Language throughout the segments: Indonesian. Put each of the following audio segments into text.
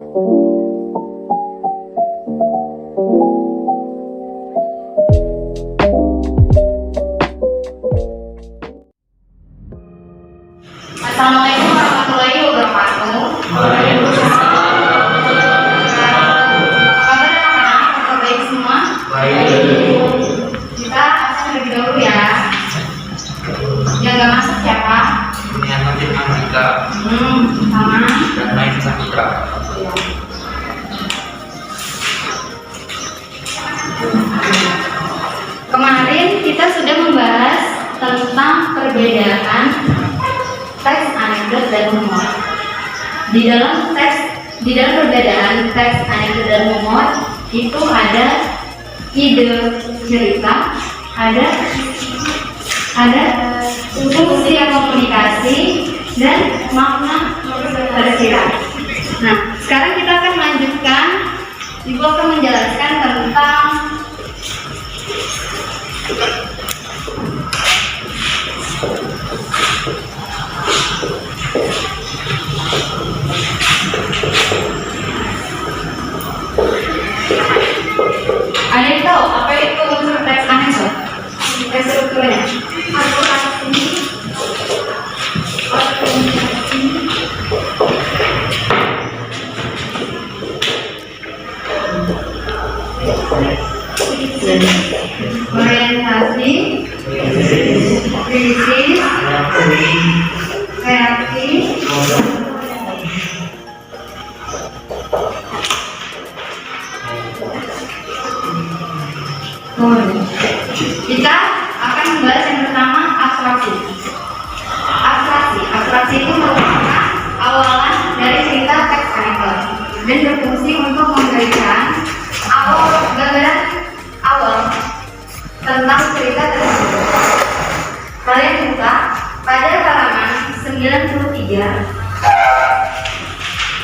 Assalamualaikum warahmatullahi wabarakatuh. Apa kabar anak-anak? Apakah baik semua? Kita absen terlebih dahulu ya. Yang nggak masuk siapa? Ini nanti Amerika. Sama. Dan lain Saputra. Kemarin kita sudah membahas tentang perbedaan teks anekdot dan humor. Di dalam perbedaan teks anekdot dan humor itu ada ide cerita, ada fungsi komunikasi dan makna tersirat. Nah, sekarang kita akan melanjutkan. Ibu akan menjelaskan tentang anekdot. Apa itu unsur teks anekdot? Strukturnya. Orientasi, krisis, reaksi, kita akan membahas yang pertama, abstraksi. Abstraksi itu merupakan awalan dari cerita teks anekdot dan berfungsi untuk memberikan gambaran awal tentang cerita tersebut. Kalian buka pada halaman 93.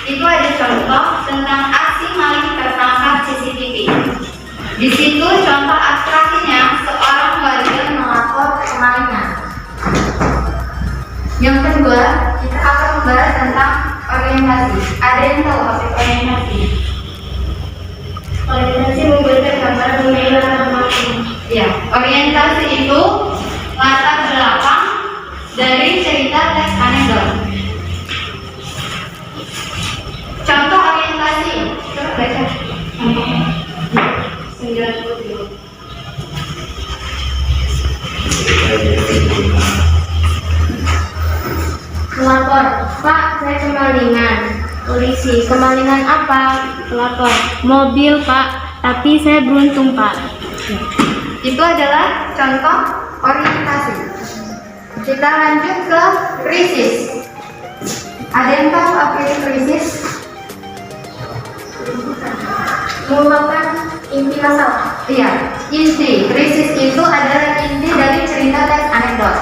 Itu ada contoh tentang aksi maling tertangkap CCTV. Di situ contoh abstraksinya seorang warga melapor kemalingan. Yang kedua, kita akan membahas tentang orientasi. Ada yang tahu apa itu orientasi? Orientasi memberikan gambaran mengenai latar belakang. Ya, orientasi itu latar belakang dari cerita teks anekdot. Contoh orientasi, coba baca. 90. Pelapor, Pak, saya kemalingan. Polisi, kemalingan apa? Pelapor, mobil, Pak, tapi saya beruntung, Pak. Itu adalah contoh orientasi. Kita lanjut ke krisis. Ada yang tahu apa itu krisis? Merupakan inti masalah. Iya, inti. Krisis itu adalah inti dari cerita teks anekdot.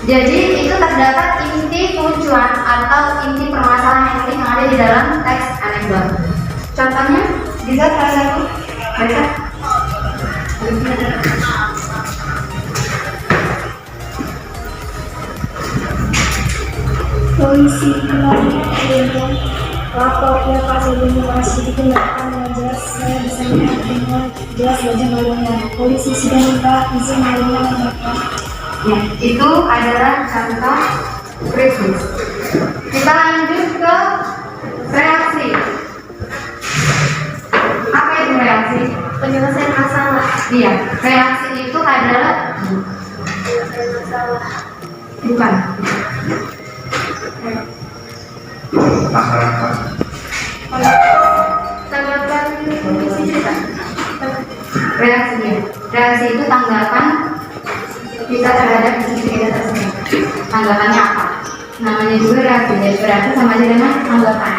Jadi itu terdapat inti kelucuan atau inti permasalahan yang ada di dalam teks anekdot. Contohnya, bisa salah satu baca. Polisi kemalingan lapornya Pak sebelum masih digunakan wajah saya bisa melihat dengan jelas wajah malingan. Polisi sudah minta izin malingan Bapak. Ya, itu adalah contoh krisis. Kita lanjut ke reaksi. Apa itu reaksi? Penyelesaian masalah. Iya, reaksi itu adalah bukan. Tanggapan isi cerita. Reaksi itu tanggapan kita terhadap isi cerita tersebut. Tanggapannya apa? Namanya juga reaksi. Jadi reaksi sama aja dengan tanggapan.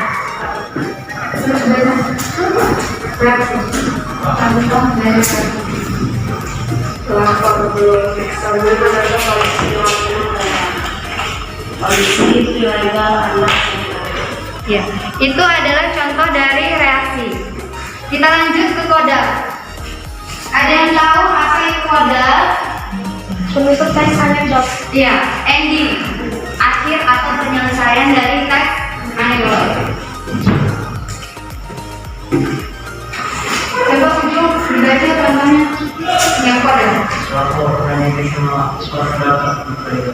Reaksi. Contoh dari reaksi. Pelapor belum sebelum ada polisi ilegal anak. Ya, itu adalah contoh dari reaksi. Kita lanjut ke koda. Ada yang tahu apa itu koda? Penutup teks anekdot. Iya, ending, akhir atau penyelesaian dari teks anekdot. Coba ujuk dibaca contohnya yang kode. Laporan ini semua terdapat di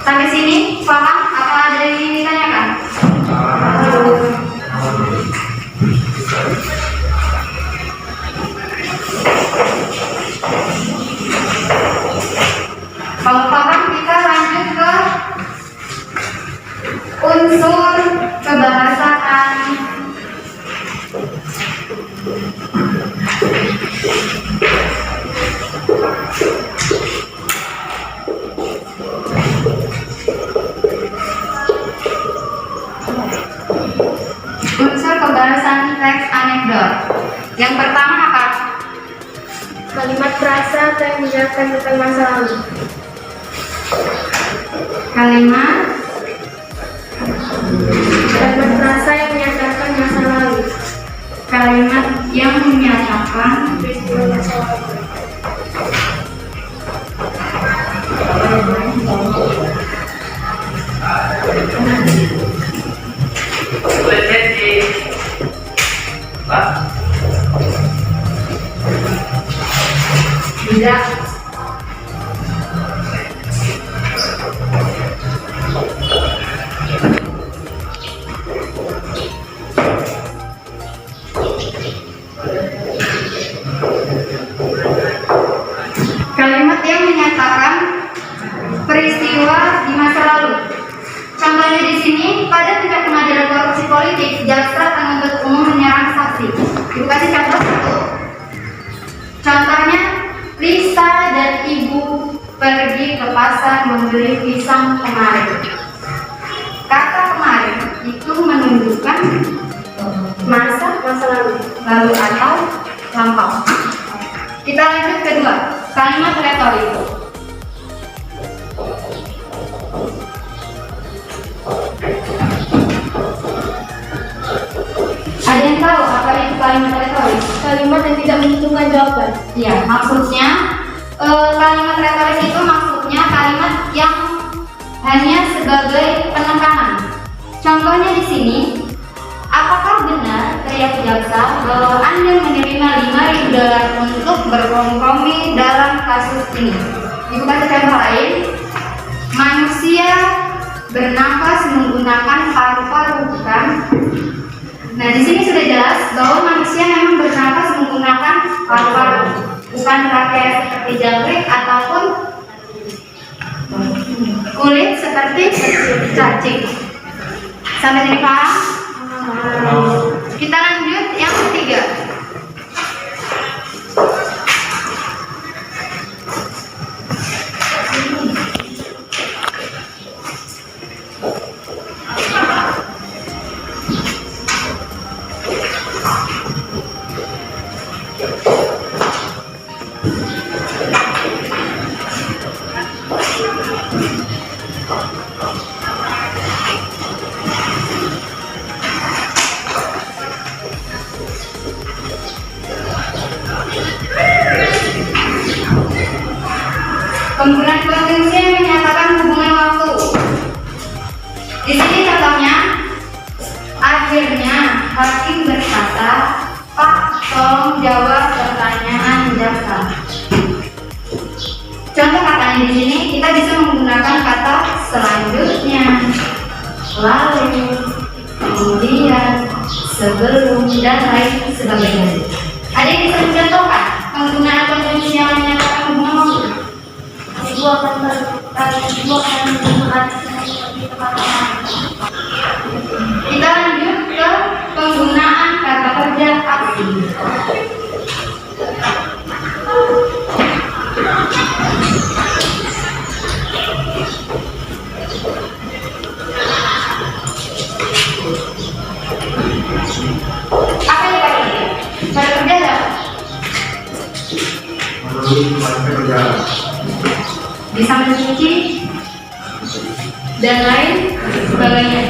Sampai sini paham? Apa ada yang ingin ditanyakan? Kalau paham kita lanjut ke unsur kebahasaan. Unsur kebahasaan teks anekdot. Yang pertama apa? Kalimat frasa atau yang menjelaskan tentang masa lalu. Kalimat Frasa yang menyatakan masa lalu. kalimat yang menyatakan Peristiwa masa lalu. boleh jadi Pak. tidak. Kalimat yang menyatakan peristiwa di masa lalu. Contohnya di sini, pada tingkat pengadilan korupsi politik, jaksa penuntut umum menyerang saksi. Ibu kasih contoh satu. Contohnya, Lisa dan ibu pergi ke pasar membeli pisang kemarin. Kata kemarin itu menunjukkan masa lalu atau lampau. Kita lanjut kedua, kalimat retorik. Ada yang tahu apa itu kalimat retorik? Kalimat yang tidak menentukan jawaban. Ya, maksudnya kalimat retoris itu maksudnya kalimat yang hanya sebagai penekanan. Contohnya di sini, apakah benar teriak jaksa bahwa Anda menerima $5.000 untuk berkompromi dalam kasus ini? Ibu kasih contoh lain. Manusia bernafas menggunakan paru-paru, bukan? Nah, di sini sudah jelas bahwa manusia memang bernafas menggunakan paru-paru, bukan pakai seperti jangkrik ataupun kulit seperti cacing. Sampai sini paham? Kita lanjut yang ketiga. Penggunaan konvensi yang menyatakan hubungan waktu. Di sini contohnya, akhirnya hakim berkata, Pak, tolong jawab pertanyaan jaksa. Contoh katanya di sini kita bisa menggunakan kata selanjutnya, lalu, kemudian, sebelum, dan lain sebagainya. Ada yang bisa mencontohkan penggunaan konvensi yang menyatakan hubungan waktu? Ibu akan menggunakan Kita lanjut ke penggunaan kata kerja aksi. Apa yang kata kerja? Kata kerja apa? Bisa mencuci dan lain sebagainya.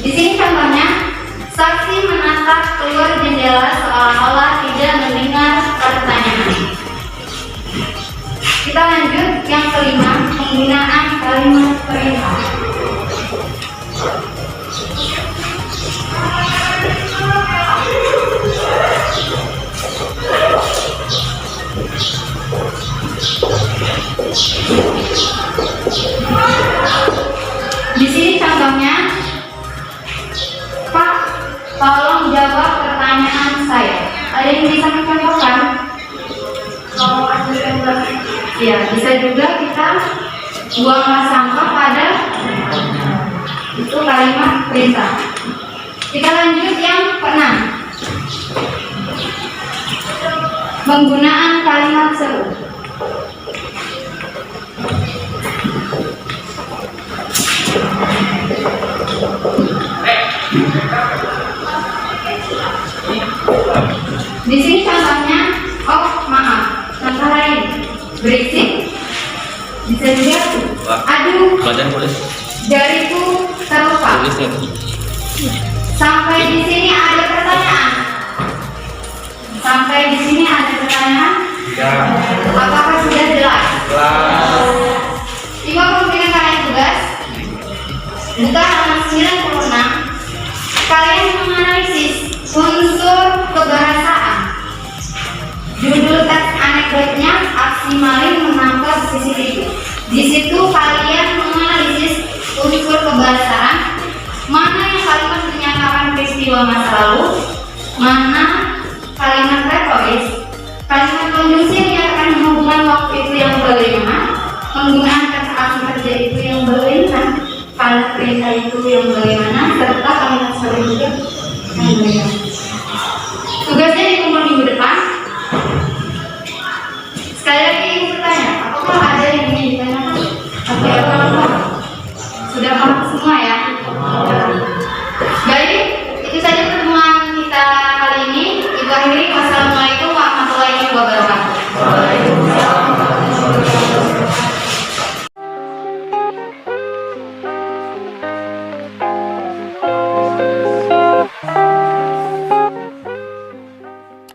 Di sini contohnya, saksi menatap keluar jendela seolah-olah tidak mendengar pertanyaan. Kita lanjut yang kelima, penggunaan kalimat perintah. Tolong jawab pertanyaan saya. Ada yang bisa mencontohkan? Ya, bisa juga kita buanglah sampah pada, itu kalimat perintah. Kita lanjut yang keenam. Penggunaan kalimat seru. Di sini contohnya, oh maaf, contoh lain, berisik, bisa juga, aduh, Badan boleh. jariku terluka. Tulisnya. Sampai di sini ada pertanyaan. Sampai di sini ada pertanyaan. Ya. Apakah sudah jelas? Coba memberikan kalian tugas. Buka halaman 96. Kalian menganalisis unsur kebahasaan. Judul teks anekdotnya aksi maling menangkap CCTV. Di situ kalian menganalisis unsur kebahasaan, mana yang kalimat menyatakan peristiwa masa lalu, mana kalimat retoris, kalimat konjungsi menyatakan hubungan waktu itu yang bagaimana, penggunaan kata asli kerja itu yang bagaimana, kalimat perintah itu yang bagaimana, serta kalimat seru juga yang bagaimana.